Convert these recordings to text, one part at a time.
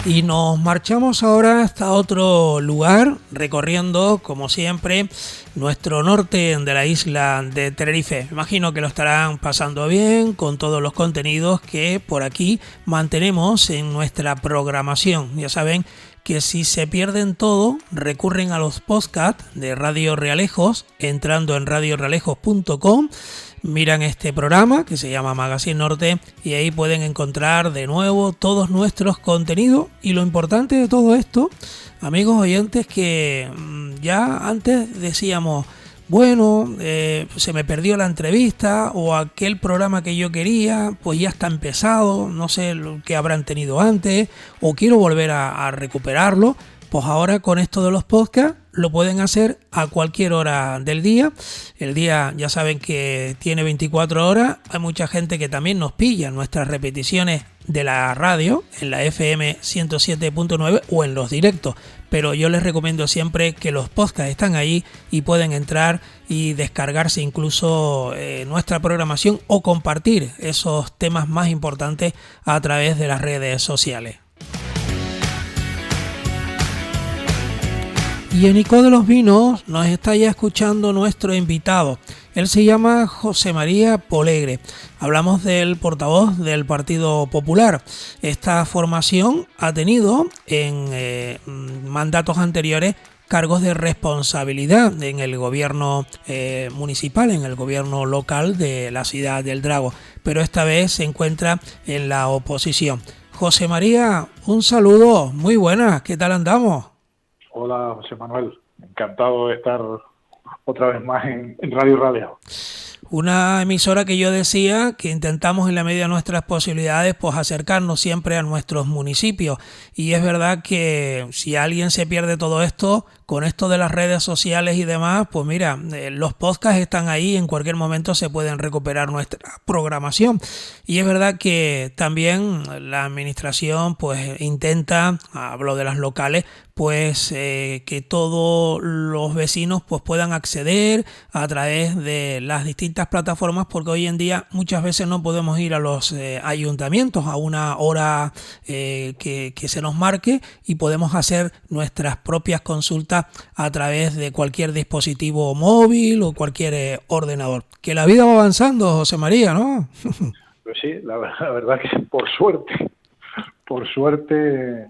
Y nos marchamos ahora hasta otro lugar, recorriendo, como siempre, nuestro norte de la isla de Tenerife. Imagino que lo estarán pasando bien con todos los contenidos que por aquí mantenemos en nuestra programación. Ya saben que si se pierden todo, recurren a los podcasts de Radio Realejos, entrando en radiorealejos.com. Miran este programa que se llama Magazine Norte y ahí pueden encontrar de nuevo todos nuestros contenidos. Y lo importante de todo esto, amigos oyentes, que ya antes decíamos, bueno, se me perdió la entrevista o aquel programa que yo quería, pues ya está empezado, no sé lo que habrán tenido antes o quiero volver a recuperarlo. Pues ahora con esto de los podcasts lo pueden hacer a cualquier hora del día. El día ya saben que tiene 24 horas. Hay mucha gente que también nos pilla nuestras repeticiones de la radio en la FM 107.9 o en los directos. Pero yo les recomiendo siempre que los podcasts están ahí y pueden entrar y descargarse incluso nuestra programación o compartir esos temas más importantes a través de las redes sociales. Y en Ico de los Vinos nos está ya escuchando nuestro invitado. Él se llama José María Polegre. Hablamos del portavoz del Partido Popular. Esta formación ha tenido en mandatos anteriores cargos de responsabilidad en el gobierno municipal, en el gobierno local de la ciudad del Drago. Pero esta vez se encuentra en la oposición. José María, un saludo. Muy buenas. ¿Qué tal andamos? Hola, José Manuel. Encantado de estar otra vez más en Radio Radio. Una emisora que yo decía que intentamos en la medida de nuestras posibilidades pues acercarnos siempre a nuestros municipios. Y es verdad que si alguien se pierde todo esto, con esto de las redes sociales y demás, pues mira, los podcasts están ahí, en cualquier momento se pueden recuperar nuestra programación. Y es verdad que también la administración pues intenta, hablo de las locales, pues que todos los vecinos pues puedan acceder a través de las distintas plataformas, porque hoy en día muchas veces no podemos ir a los ayuntamientos a una hora que se nos marque y podemos hacer nuestras propias consultas a través de cualquier dispositivo móvil o cualquier ordenador. Que la vida va avanzando, José María, ¿no? Pues sí, la verdad que por suerte,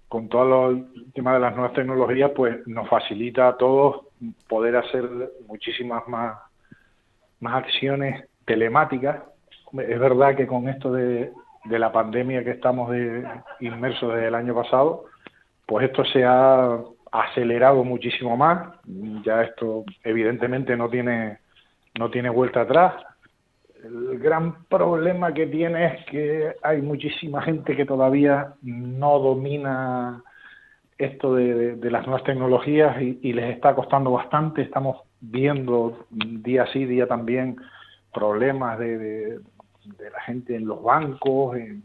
con todo el tema de las nuevas tecnologías, pues nos facilita a todos poder hacer muchísimas más acciones telemáticas. Es verdad que con esto de la pandemia que estamos inmersos desde el año pasado, pues esto se ha acelerado muchísimo más. Ya esto evidentemente no tiene vuelta atrás. El gran problema que tiene es que hay muchísima gente que todavía no domina esto de las nuevas tecnologías y les está costando bastante. Estamos viendo día sí, día también problemas de la gente en los bancos, en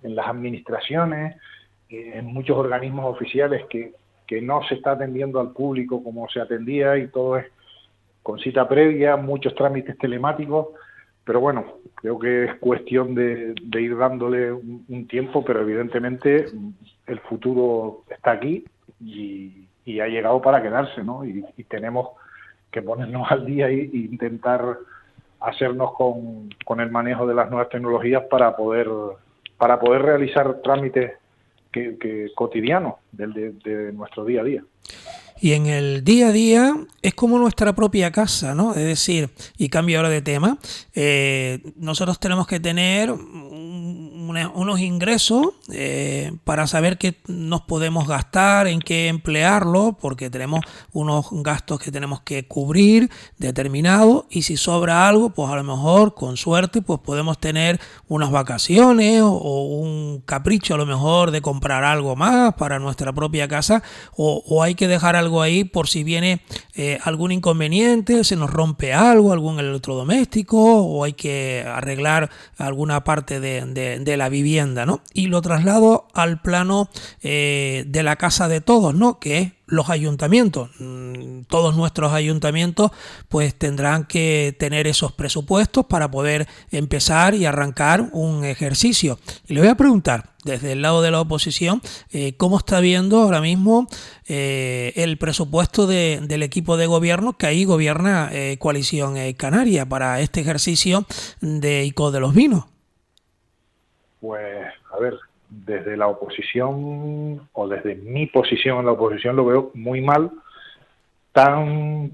las administraciones, en muchos organismos oficiales que no se está atendiendo al público como se atendía y todo es con cita previa, muchos trámites telemáticos. Pero bueno, creo que es cuestión de ir dándole un tiempo, pero evidentemente el futuro está aquí y ha llegado para quedarse, ¿no? Y tenemos que ponernos al día e intentar hacernos con el manejo de las nuevas tecnologías para poder realizar trámites que cotidianos de nuestro día a día. Y en el día a día es como nuestra propia casa, ¿no? Es decir, y cambio ahora de tema, nosotros tenemos que tener unos ingresos para saber qué nos podemos gastar, en qué emplearlo, porque tenemos unos gastos que tenemos que cubrir determinados, y si sobra algo, pues a lo mejor con suerte pues podemos tener unas vacaciones o un capricho a lo mejor de comprar algo más para nuestra propia casa, o hay que dejar algo ahí por si viene algún inconveniente, se nos rompe algo, algún electrodoméstico, o hay que arreglar alguna parte de de la vivienda, ¿no? Y lo traslado al plano de la casa de todos, ¿no? Que es los ayuntamientos. Todos nuestros ayuntamientos pues tendrán que tener esos presupuestos para poder empezar y arrancar un ejercicio. Y le voy a preguntar, desde el lado de la oposición, ¿cómo está viendo ahora mismo el presupuesto del equipo de gobierno que ahí gobierna Coalición Canaria para este ejercicio de ICO de los vinos? Pues, a ver, desde la oposición, o desde mi posición en la oposición, lo veo muy mal,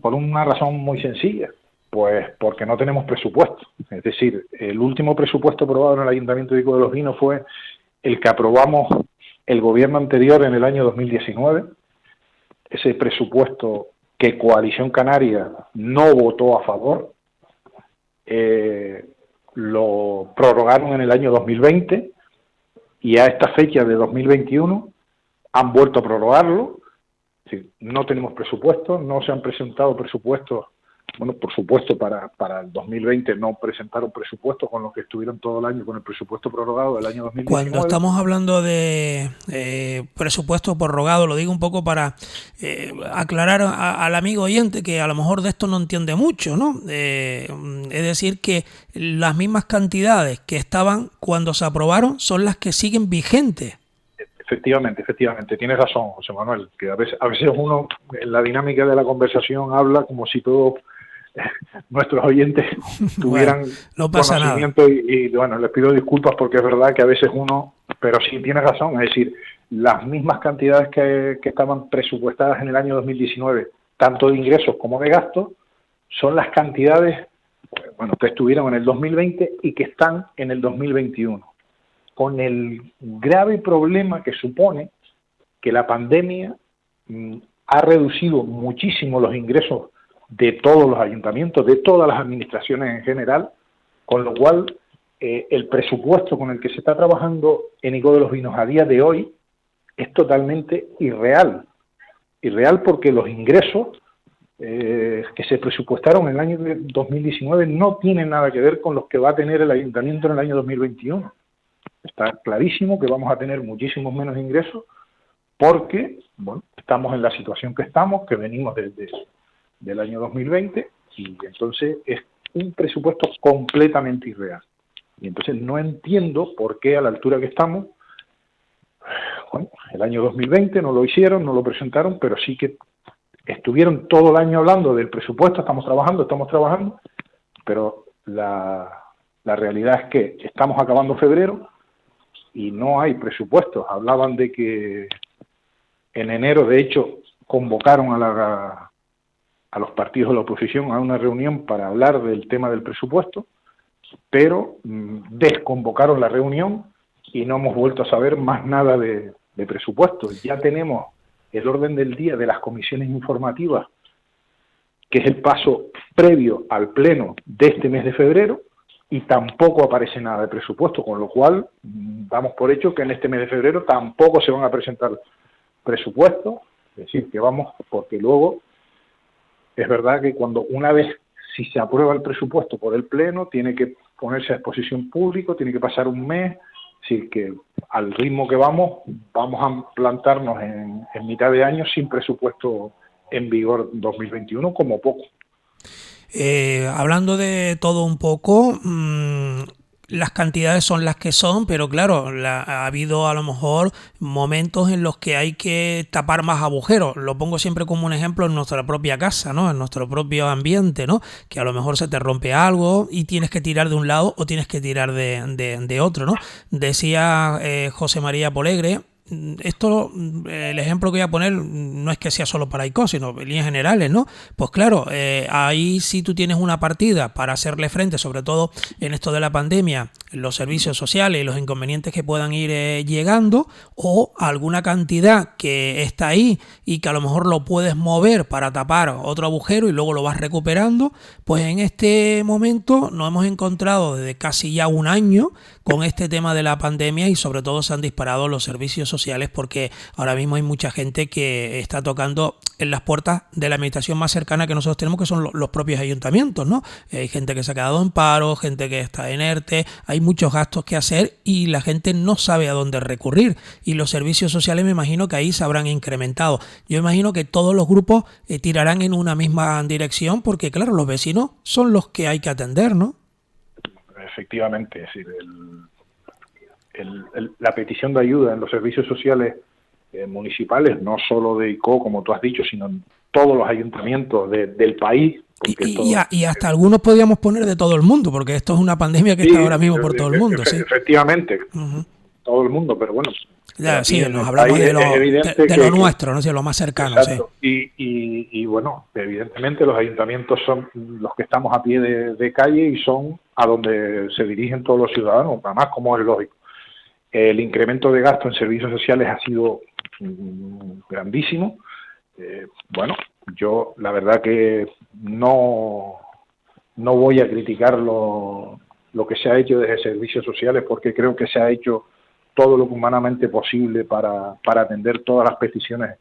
por una razón muy sencilla, pues porque no tenemos presupuesto. Es decir, el último presupuesto aprobado en el Ayuntamiento de Ico de los Vinos fue el que aprobamos el gobierno anterior en el año 2019, ese presupuesto que Coalición Canaria no votó a favor, lo prorrogaron en el año 2020 y a esta fecha de 2021 han vuelto a prorrogarlo. Es decir, no tenemos presupuesto, no se han presentado presupuestos. Bueno, por supuesto, para el 2020 no presentaron presupuestos, con los que estuvieron todo el año con el presupuesto prorrogado del año 2019. Cuando estamos hablando de presupuesto prorrogado, lo digo un poco para aclarar al amigo oyente que a lo mejor de esto no entiende mucho, ¿no? Es decir, que las mismas cantidades que estaban cuando se aprobaron son las que siguen vigentes. Efectivamente, tienes razón, José Manuel, que a veces uno en la dinámica de la conversación habla como si todos nuestros oyentes tuvieran bueno, no pasa conocimiento nada. Y bueno, les pido disculpas porque es verdad que a veces uno, pero sí tienes razón, es decir, las mismas cantidades que estaban presupuestadas en el año 2019, tanto de ingresos como de gastos, son las cantidades, bueno, que estuvieron en el 2020 y que están en el 2021. Con el grave problema que supone que la pandemia ha reducido muchísimo los ingresos de todos los ayuntamientos, de todas las administraciones en general, con lo cual el presupuesto con el que se está trabajando en Ico de los Vinos a día de hoy es totalmente irreal. Irreal porque los ingresos que se presupuestaron en el año 2019 no tienen nada que ver con los que va a tener el ayuntamiento en el año 2021. Está clarísimo que vamos a tener muchísimos menos ingresos porque, bueno, estamos en la situación que estamos, que venimos desde del año 2020, y entonces es un presupuesto completamente irreal. Y entonces no entiendo por qué a la altura que estamos, bueno, el año 2020 no lo hicieron, no lo presentaron, pero sí que estuvieron todo el año hablando del presupuesto, estamos trabajando, pero la realidad es que estamos acabando febrero y no hay presupuestos. Hablaban de que en enero, de hecho, convocaron a los partidos de la oposición a una reunión para hablar del tema del presupuesto, pero desconvocaron la reunión y no hemos vuelto a saber más nada de presupuesto. Ya tenemos el orden del día de las comisiones informativas, que es el paso previo al pleno de este mes de febrero, y tampoco aparece nada de presupuesto, con lo cual damos por hecho que en este mes de febrero tampoco se van a presentar presupuestos. Es decir, que vamos, porque luego es verdad que cuando una vez, si se aprueba el presupuesto por el pleno, tiene que ponerse a exposición pública, tiene que pasar un mes. Es decir, que al ritmo que vamos a plantarnos en mitad de año sin presupuesto en vigor 2021 como poco. Hablando de todo un poco, las cantidades son las que son, pero claro, ha habido a lo mejor momentos en los que hay que tapar más agujeros. Lo pongo siempre como un ejemplo en nuestra propia casa, ¿no? En nuestro propio ambiente, ¿no? Que a lo mejor se te rompe algo y tienes que tirar de un lado o tienes que tirar de otro, ¿no? Decía José María Polegre. Esto, el ejemplo que voy a poner no es que sea solo para ICO, sino en líneas generales, ¿no? Pues claro, ahí si tú tienes una partida para hacerle frente, sobre todo en esto de la pandemia, los servicios sociales y los inconvenientes que puedan ir llegando, o alguna cantidad que está ahí y que a lo mejor lo puedes mover para tapar otro agujero y luego lo vas recuperando, pues en este momento nos hemos encontrado desde casi ya un año con este tema de la pandemia y sobre todo se han disparado los servicios sociales porque ahora mismo hay mucha gente que está tocando en las puertas de la administración más cercana que nosotros tenemos, que son los propios ayuntamientos, ¿no? Hay gente que se ha quedado en paro, gente que está en ERTE, hay muchos gastos que hacer y la gente no sabe a dónde recurrir. Y los servicios sociales me imagino que ahí se habrán incrementado. Yo imagino que todos los grupos tirarán en una misma dirección porque, claro, los vecinos son los que hay que atender, ¿no? Efectivamente, es decir, la petición de ayuda en los servicios sociales municipales, no solo de ICO, como tú has dicho, sino en todos los ayuntamientos del país. Y hasta algunos podríamos poner de todo el mundo, porque esto es una pandemia que está ahora mismo por todo el mundo. Sí. Efectivamente, todo el mundo, pero bueno. Ya, sí, nos hablamos de lo nuestro, ¿no? Sí, lo más cercano. Exacto. Sí. Y bueno, evidentemente los ayuntamientos son los que estamos a pie de calle y son a donde se dirigen todos los ciudadanos, además como es lógico. El incremento de gasto en servicios sociales ha sido grandísimo. Bueno, yo la verdad que no voy a criticar lo que se ha hecho desde servicios sociales porque creo que se ha hecho todo lo humanamente posible para atender todas las peticiones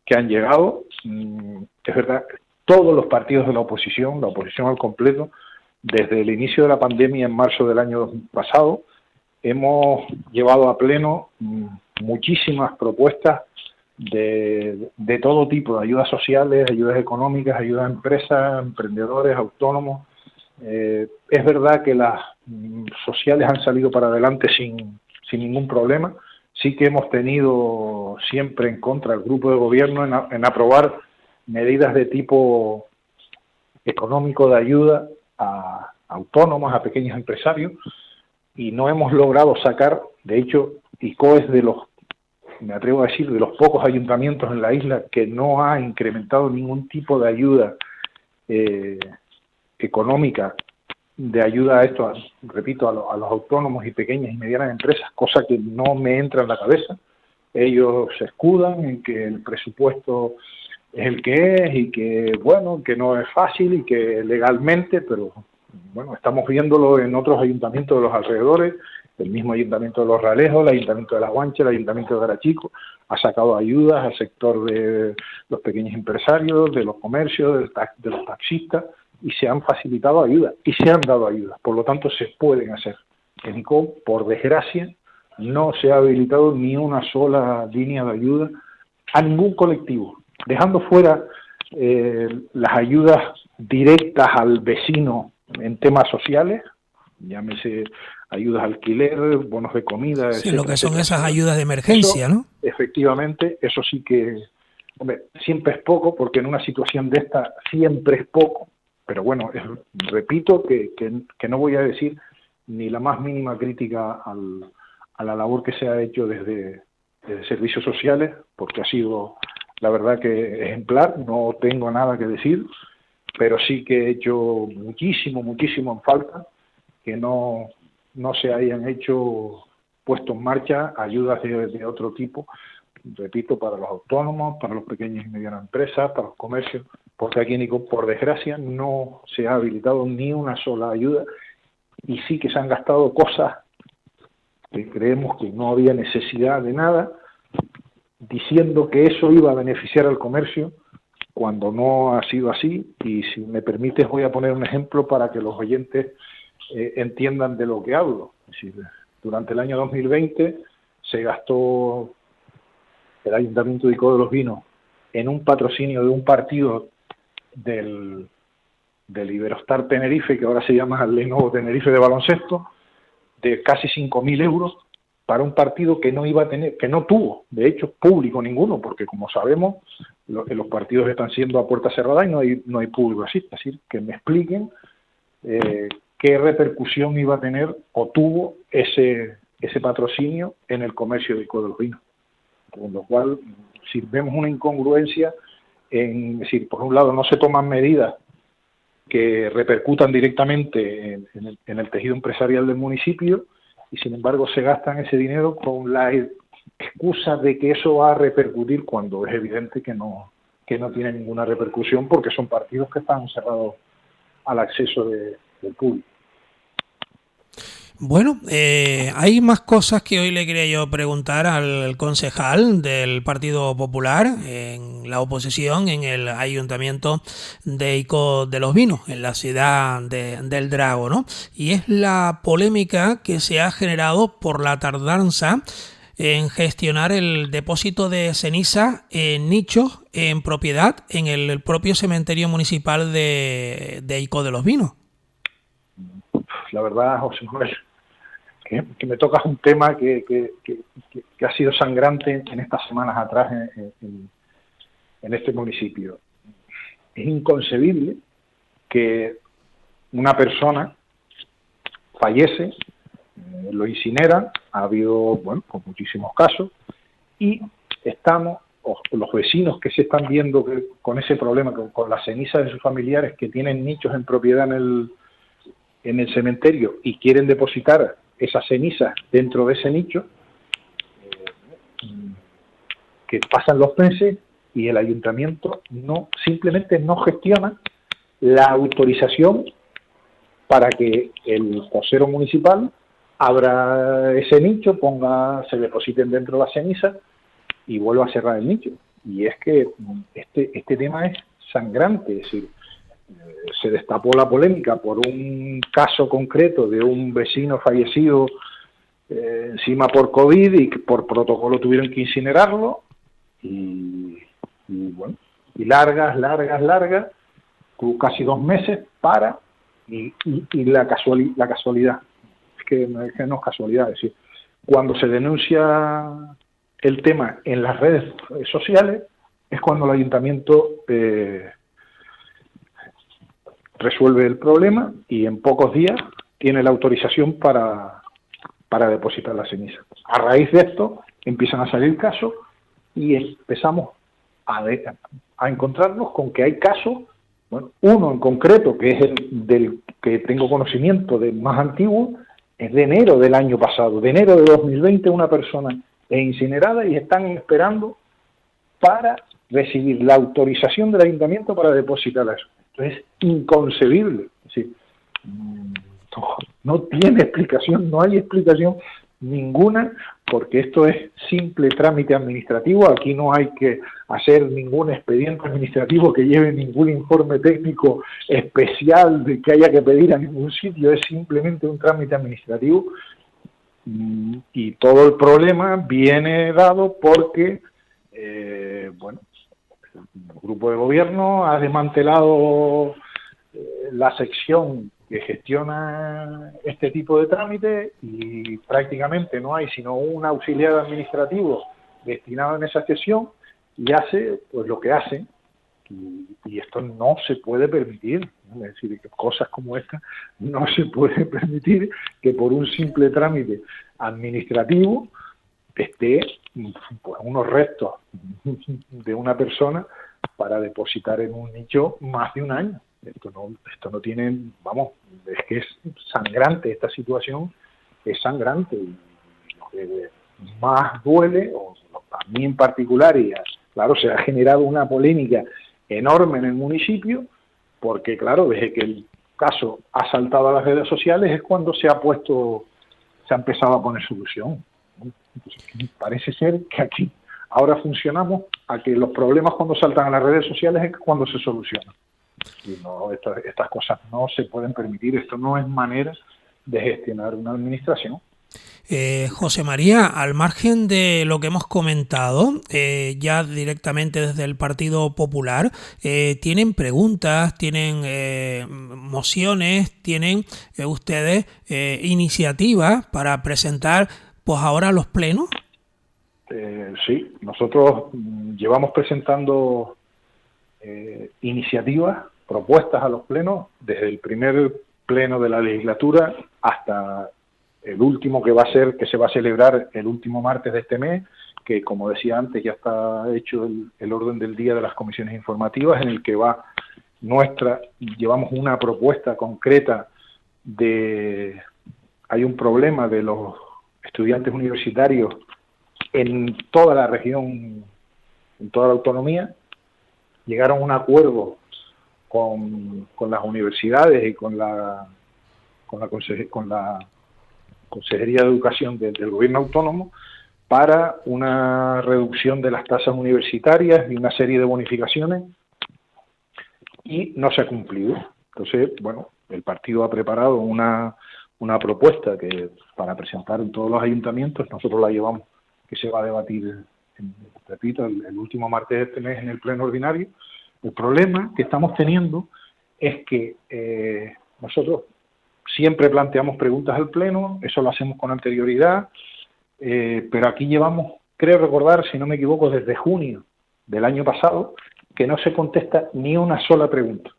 que han llegado. Es verdad, todos los partidos de la oposición al completo, desde el inicio de la pandemia en marzo del año pasado, hemos llevado a pleno muchísimas propuestas de todo tipo, de ayudas sociales, ayudas económicas, ayudas a empresas, emprendedores, autónomos. Es verdad que las sociales han salido para adelante sin ningún problema. Sí que hemos tenido siempre en contra el grupo de gobierno en aprobar medidas de tipo económico de ayuda a autónomos, a pequeños empresarios, y no hemos logrado sacar, de hecho, ICO es me atrevo a decir, de los pocos ayuntamientos en la isla que no ha incrementado ningún tipo de ayuda económica, de ayuda a esto, repito, a los autónomos y pequeñas y medianas empresas, cosa que no me entra en la cabeza. Ellos se escudan en que el presupuesto es el que es y que, bueno, que no es fácil y que legalmente, pero bueno, estamos viéndolo en otros ayuntamientos de los alrededores, el mismo ayuntamiento de Los Realejos, el ayuntamiento de La Guancha, el ayuntamiento de Garachico, ha sacado ayudas al sector de los pequeños empresarios, de los comercios, de los taxistas, y se han facilitado ayudas, y se han dado ayudas, por lo tanto se pueden hacer. En ICO, por desgracia, no se ha habilitado ni una sola línea de ayuda a ningún colectivo, dejando fuera las ayudas directas al vecino en temas sociales, llámese ayudas a alquiler, bonos de comida, sí, etcétera, lo que son esas ayudas de emergencia, eso, ¿no? Efectivamente, eso sí que, hombre, siempre es poco, porque en una situación de esta siempre es poco, pero bueno, repito que no voy a decir ni la más mínima crítica a la labor que se ha hecho desde servicios sociales, porque ha sido, la verdad, que ejemplar, no tengo nada que decir, pero sí que he hecho muchísimo en falta que no se hayan puesto en marcha ayudas de otro tipo, repito, para los autónomos, para los pequeños y medianas empresas, para los comercios, porque aquí, por desgracia, no se ha habilitado ni una sola ayuda y sí que se han gastado cosas que creemos que no había necesidad de nada, diciendo que eso iba a beneficiar al comercio, cuando no ha sido así. Y si me permites voy a poner un ejemplo para que los oyentes entiendan de lo que hablo. Es decir, durante el año 2020 se gastó el Ayuntamiento de ICO de los Vinos en un patrocinio de un partido del Iberostar Tenerife, que ahora se llama Lenovo Tenerife de baloncesto, de casi 5.000 euros para un partido que no iba a tener, que no tuvo, de hecho, público ninguno, porque como sabemos, los partidos están siendo a puerta cerrada y no hay público así. Es decir, que me expliquen qué repercusión iba a tener o tuvo ese patrocinio en el comercio de ICO de los Vinos. Con lo cual, si vemos una incongruencia, es decir, por un lado no se toman medidas que repercutan directamente en el tejido empresarial del municipio, y sin embargo se gastan ese dinero con la excusa de que eso va a repercutir, cuando es evidente que no tiene ninguna repercusión, porque son partidos que están cerrados al acceso del público. Bueno, hay más cosas que hoy le quería yo preguntar al concejal del Partido Popular en la oposición en el Ayuntamiento de Ico de los Vinos, en la ciudad del Drago, ¿no? Y es la polémica que se ha generado por la tardanza en gestionar el depósito de ceniza en nichos en propiedad en el propio cementerio municipal de Ico de los Vinos. La verdad, José Manuel, que me tocas un tema que ha sido sangrante en estas semanas atrás en este municipio. Es inconcebible que una persona fallece, lo incineran, ha habido, bueno, pues muchísimos casos, y estamos, los vecinos que se están viendo con ese problema, con las cenizas de sus familiares que tienen nichos en propiedad en el cementerio y quieren depositar esas cenizas dentro de ese nicho, que pasan los meses y el ayuntamiento simplemente no gestiona la autorización para que el vocero municipal abra ese nicho, se depositen dentro las cenizas y vuelva a cerrar el nicho. Y es que este tema es sangrante, es decir, se destapó la polémica por un caso concreto de un vecino fallecido encima por COVID y que por protocolo tuvieron que incinerarlo y bueno, y largas, casi 2 meses y la casualidad, es que no es casualidad, es decir, cuando se denuncia el tema en las redes sociales es cuando el ayuntamiento resuelve el problema y en pocos días tiene la autorización para depositar la ceniza. A raíz de esto empiezan a salir casos y empezamos a encontrarnos con que hay casos, bueno, uno en concreto, que es el del que tengo conocimiento de más antiguo, es de enero del año pasado, de enero de 2020, una persona es incinerada y están esperando para recibir la autorización del ayuntamiento para depositar eso. Entonces, es inconcebible. Es decir, no tiene explicación, no hay explicación ninguna, porque esto es simple trámite administrativo. Aquí no hay que hacer ningún expediente administrativo que lleve ningún informe técnico especial de que haya que pedir a ningún sitio, es simplemente un trámite administrativo. Y todo el problema viene dado porque, bueno, el grupo de gobierno ha desmantelado la sección que gestiona este tipo de trámites y prácticamente no hay sino un auxiliar administrativo destinado en esa sección y hace pues lo que hace y esto no se puede permitir, ¿no? Es decir, que cosas como esta no se puede permitir que por un simple trámite administrativo esté pues unos restos de una persona para depositar en un nicho más de un año. Esto no tiene, vamos, es que es sangrante, esta situación es sangrante y lo que más duele, o a mí en particular, y claro, se ha generado una polémica enorme en el municipio, porque claro, desde que el caso ha saltado a las redes sociales es cuando se ha empezado a poner solución. Entonces, parece ser que aquí ahora funcionamos a que los problemas cuando saltan a las redes sociales es cuando se solucionan. Y no, estas cosas no se pueden permitir, esto no es manera de gestionar una administración. José María, al margen de lo que hemos comentado, ya directamente desde el Partido Popular, ¿tienen preguntas, tienen mociones, tienen ustedes iniciativas para presentar pues ahora a los plenos? Sí, nosotros llevamos presentando iniciativas, propuestas a los plenos, desde el primer pleno de la legislatura hasta el último que se va a celebrar el último martes de este mes, que como decía antes ya está hecho el orden del día de las comisiones informativas, en el que llevamos una propuesta concreta hay un problema de los estudiantes universitarios en toda la región, en toda la autonomía. Llegaron a un acuerdo con las universidades y con la Consejería de Educación del Gobierno Autónomo para una reducción de las tasas universitarias y una serie de bonificaciones, y no se ha cumplido. Entonces, bueno, el partido ha preparado una propuesta que para presentar en todos los ayuntamientos, nosotros la llevamos, que se va a debatir, repito, el último martes de este mes en el pleno ordinario. El problema que estamos teniendo es que nosotros siempre planteamos preguntas al pleno, eso lo hacemos con anterioridad, pero aquí llevamos, creo recordar, si no me equivoco, desde junio del año pasado, que no se contesta ni una sola pregunta,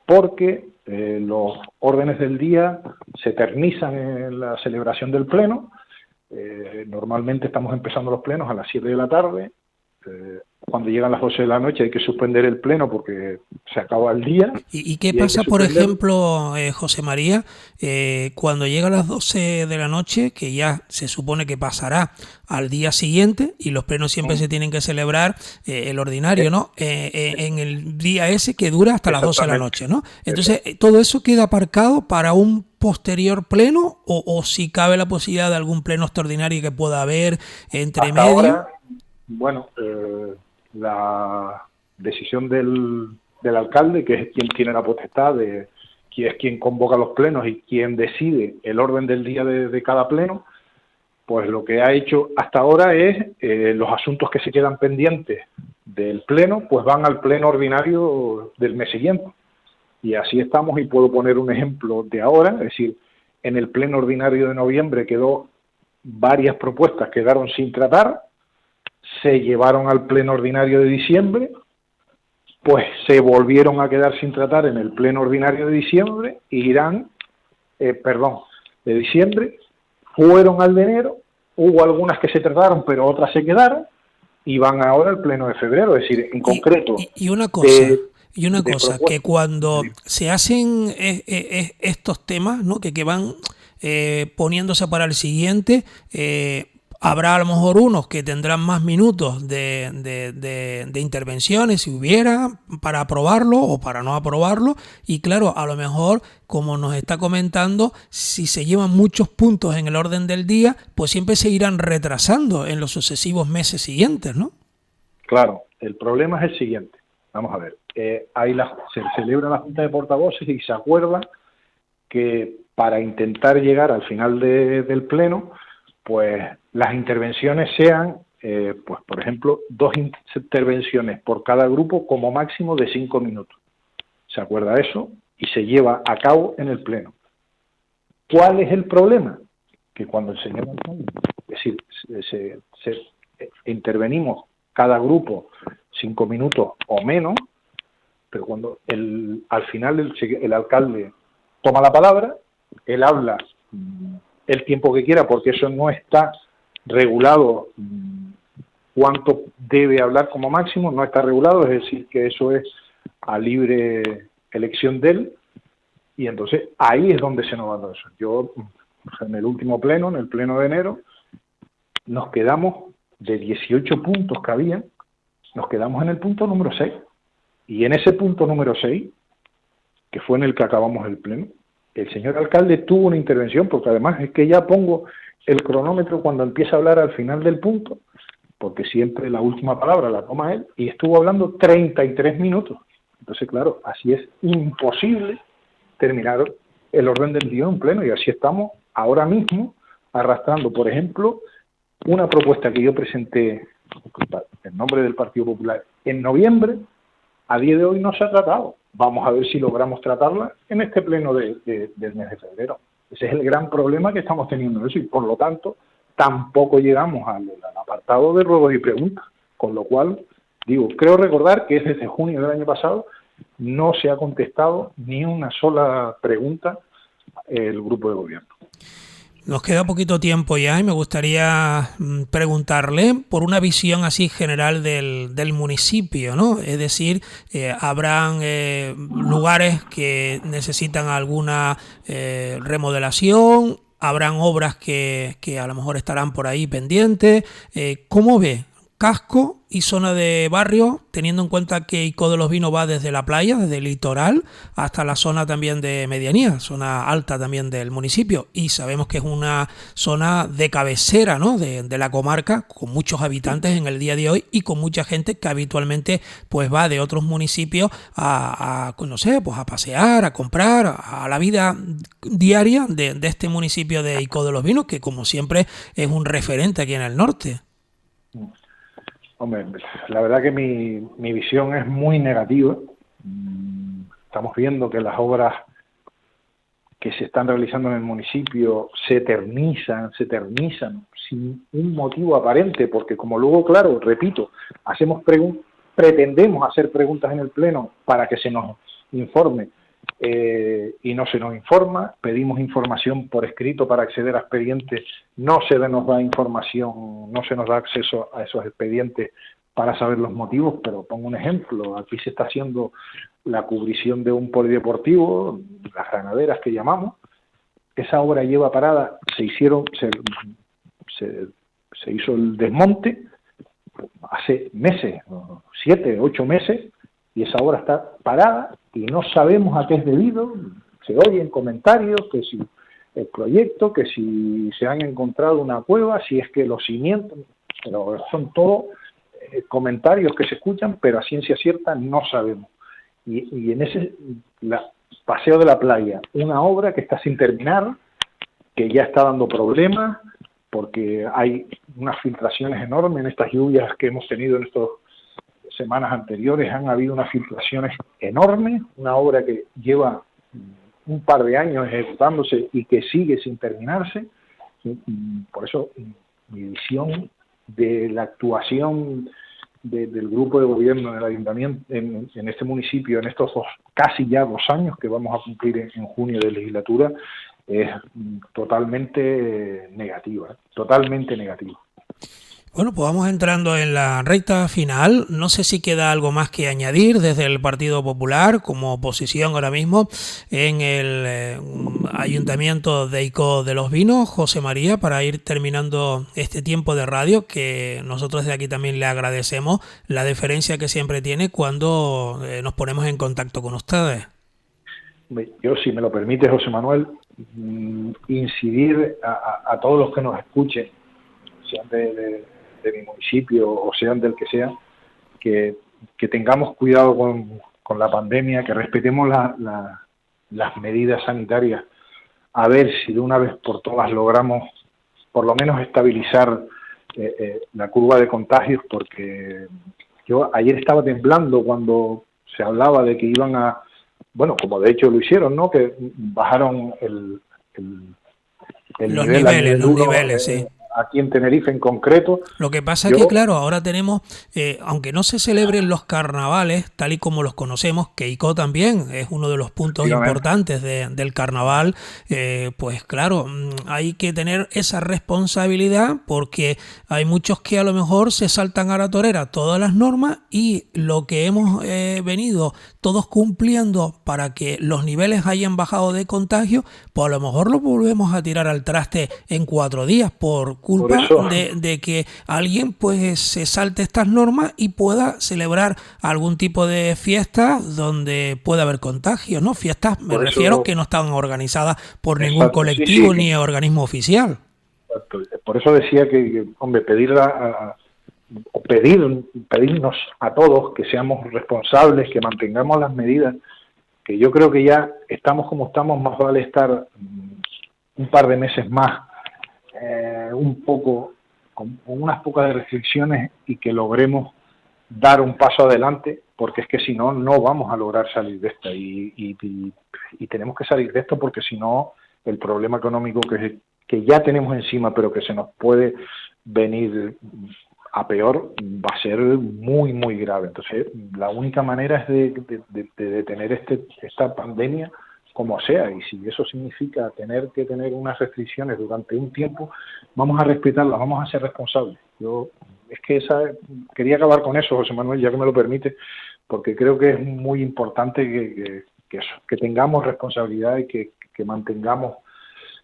porque los órdenes del día se eternizan en la celebración del pleno. Normalmente estamos empezando los plenos a las 7 de la tarde, cuando llegan las 12 de la noche hay que suspender el pleno porque se acaba el día. ¿Y qué pasa, por ejemplo, José María, cuando llegan las 12 de la noche, que ya se supone que pasará al día siguiente, y los plenos siempre se tienen que celebrar, el ordinario, ¿no? En el día ese que dura hasta las 12 de la noche, ¿no? Entonces, ¿todo eso queda aparcado para un posterior pleno o si cabe la posibilidad de algún pleno extraordinario que pueda haber entre hasta medio? Ahora, bueno, la decisión del alcalde, que es quien tiene la potestad de quién es quien convoca los plenos y quien decide el orden del día de cada pleno, pues lo que ha hecho hasta ahora es los asuntos que se quedan pendientes del pleno, pues van al pleno ordinario del mes siguiente. Y así estamos, y puedo poner un ejemplo de ahora, es decir, en el pleno ordinario de noviembre varias propuestas quedaron sin tratar, se llevaron al pleno ordinario de diciembre, pues se volvieron a quedar sin tratar en el pleno ordinario de diciembre, de diciembre, fueron al de enero, hubo algunas que se trataron, pero otras se quedaron, y van ahora al pleno de febrero, es decir, en concreto. Y una cosa, que cuando se hacen estos temas, ¿no? que van poniéndose para el siguiente, habrá a lo mejor unos que tendrán más minutos de intervenciones, si hubiera, para aprobarlo o para no aprobarlo. Y claro, a lo mejor, como nos está comentando, si se llevan muchos puntos en el orden del día, pues siempre se irán retrasando en los sucesivos meses siguientes, ¿no? Claro, el problema es el siguiente. Vamos a ver, se celebra la Junta de Portavoces y se acuerda que para intentar llegar al final del pleno, pues las intervenciones sean, pues por ejemplo, 2 intervenciones por cada grupo como máximo de 5 minutos. Se acuerda eso y se lleva a cabo en el pleno. ¿Cuál es el problema? Que cuando el señor alcalde, es decir, intervenimos cada grupo 5 minutos o menos, pero cuando al final el alcalde toma la palabra, él habla el tiempo que quiera, porque eso no está regulado, cuánto debe hablar como máximo, no está regulado, es decir, que eso es a libre elección de él, y entonces ahí es donde se nos va todo eso. Yo, en el último pleno, en el pleno de enero, nos quedamos de 18 puntos que había, nos quedamos en el punto número 6, y en ese punto número 6, que fue en el que acabamos el pleno, el señor alcalde tuvo una intervención, porque además es que ya pongo el cronómetro cuando empieza a hablar al final del punto, porque siempre la última palabra la toma él, y estuvo hablando 33 minutos. Entonces, claro, así es imposible terminar el orden del día en pleno, y así estamos ahora mismo arrastrando, por ejemplo, una propuesta que yo presenté en nombre del Partido Popular en noviembre, a día de hoy no se ha tratado. Vamos a ver si logramos tratarla en este pleno del mes de febrero. Ese es el gran problema que estamos teniendo eso, y por lo tanto tampoco llegamos al apartado de ruegos y preguntas, con lo cual, creo recordar que desde junio del año pasado no se ha contestado ni una sola pregunta el grupo de gobierno. Nos queda poquito tiempo ya y me gustaría preguntarle por una visión así general del municipio, ¿no? Es decir, habrán lugares que necesitan alguna remodelación, habrán obras que a lo mejor estarán por ahí pendientes. ¿Cómo ve casco y zona de barrio, teniendo en cuenta que ICO de los Vinos va desde la playa, desde el litoral, hasta la zona también de medianía, zona alta también del municipio, y sabemos que es una zona de cabecera, ¿no?, de la comarca, con muchos habitantes en el día de hoy y con mucha gente que habitualmente pues va de otros municipios a no sé, pues a pasear, a comprar, a la vida diaria de este municipio de ICO de los Vinos, que como siempre es un referente aquí en el norte. Hombre, la verdad que mi visión es muy negativa. Estamos viendo que las obras que se están realizando en el municipio se eternizan sin un motivo aparente, porque como luego, claro, repito, pretendemos hacer preguntas en el Pleno para que se nos informe y no se nos informa, pedimos información por escrito para acceder a expedientes, no se nos da información, no se nos da acceso a esos expedientes para saber los motivos, pero pongo un ejemplo, aquí se está haciendo la cubrición de un polideportivo, las granaderas que llamamos, esa obra lleva parada, se hizo el desmonte hace meses, 7, 8 meses, y esa obra está parada y no sabemos a qué es debido. Se oyen comentarios que si el proyecto, que si se han encontrado una cueva, si es que los cimientos, pero son todos comentarios que se escuchan, pero a ciencia cierta no sabemos. Y en ese paseo de la playa, una obra que está sin terminar, que ya está dando problemas, porque hay unas filtraciones enormes en estas lluvias que hemos tenido en estas semanas anteriores, han habido unas filtraciones enormes, una obra que lleva un par de años ejecutándose y que sigue sin terminarse. Por eso mi visión de la actuación del grupo de gobierno del ayuntamiento en este municipio en estos casi ya 2 años que vamos a cumplir en junio de legislatura es totalmente negativa, totalmente negativa. Bueno, pues vamos entrando en la recta final. No sé si queda algo más que añadir desde el Partido Popular como oposición ahora mismo en el Ayuntamiento de ICO de los Vinos. José María, para ir terminando este tiempo de radio, que nosotros de aquí también le agradecemos la deferencia que siempre tiene cuando nos ponemos en contacto con ustedes. Yo, si me lo permite, José Manuel, incidir a todos los que nos escuchen, sean de mi municipio o sean del que sea, que tengamos cuidado con la pandemia, que respetemos las medidas sanitarias, a ver si de una vez por todas logramos por lo menos estabilizar la curva de contagios, porque yo ayer estaba temblando cuando se hablaba de que iban a, bueno, como de hecho lo hicieron, ¿no?, que bajaron los niveles, sí. Aquí en Tenerife en concreto. Lo que pasa es que, claro, ahora tenemos, aunque no se celebren los carnavales tal y como los conocemos, que ICO también es uno de los puntos importantes del carnaval, pues claro, hay que tener esa responsabilidad, porque hay muchos que a lo mejor se saltan a la torera todas las normas, y lo que hemos venido todos cumpliendo para que los niveles hayan bajado de contagio, pues a lo mejor lo volvemos a tirar al traste en 4 días por culpa de que alguien pues se salte estas normas y pueda celebrar algún tipo de fiesta donde pueda haber contagios, ¿no? Fiestas, me refiero, que no están organizadas por ningún colectivo ni organismo oficial. Exacto. Por eso decía que hombre, pedirnos a todos que seamos responsables, que mantengamos las medidas, que yo creo que ya estamos como estamos, más vale estar un par de meses más un poco, con unas pocas restricciones, y que logremos dar un paso adelante, porque es que si no, no vamos a lograr salir de esta, y tenemos que salir de esto, porque si no, el problema económico que ya tenemos encima, pero que se nos puede venir a peor, va a ser muy, muy grave. Entonces, la única manera es de detener esta pandemia como sea, y si eso significa tener que tener unas restricciones durante un tiempo, vamos a respetarlas, vamos a ser responsables. Quería acabar con eso, José Manuel, ya que me lo permite, porque creo que es muy importante que tengamos responsabilidad y que mantengamos,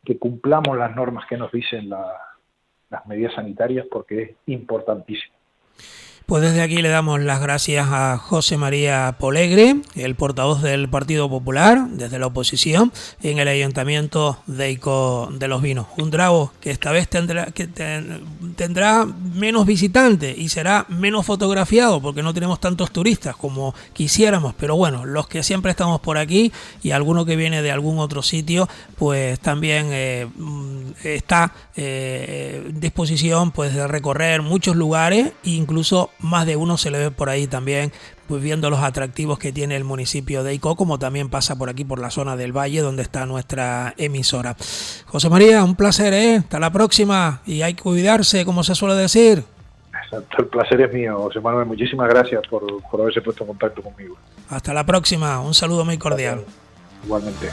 que cumplamos las normas que nos dicen las medidas sanitarias, porque es importantísimo. Pues desde aquí le damos las gracias a José María Polegre, el portavoz del Partido Popular, desde la oposición, en el Ayuntamiento de Ico de los Vinos. Un Drago que esta vez tendrá menos visitantes y será menos fotografiado porque no tenemos tantos turistas como quisiéramos, pero bueno, los que siempre estamos por aquí y alguno que viene de algún otro sitio, pues también está en disposición pues de recorrer muchos lugares, incluso más de uno se le ve por ahí también, pues viendo los atractivos que tiene el municipio de Ico, como también pasa por aquí por la zona del Valle donde está nuestra emisora. José María, un placer, hasta la próxima, y hay que cuidarse, como se suele decir. Exacto, el placer es mío, José Manuel, muchísimas gracias por haberse puesto en contacto conmigo. Hasta la próxima, un saludo muy cordial. Igualmente.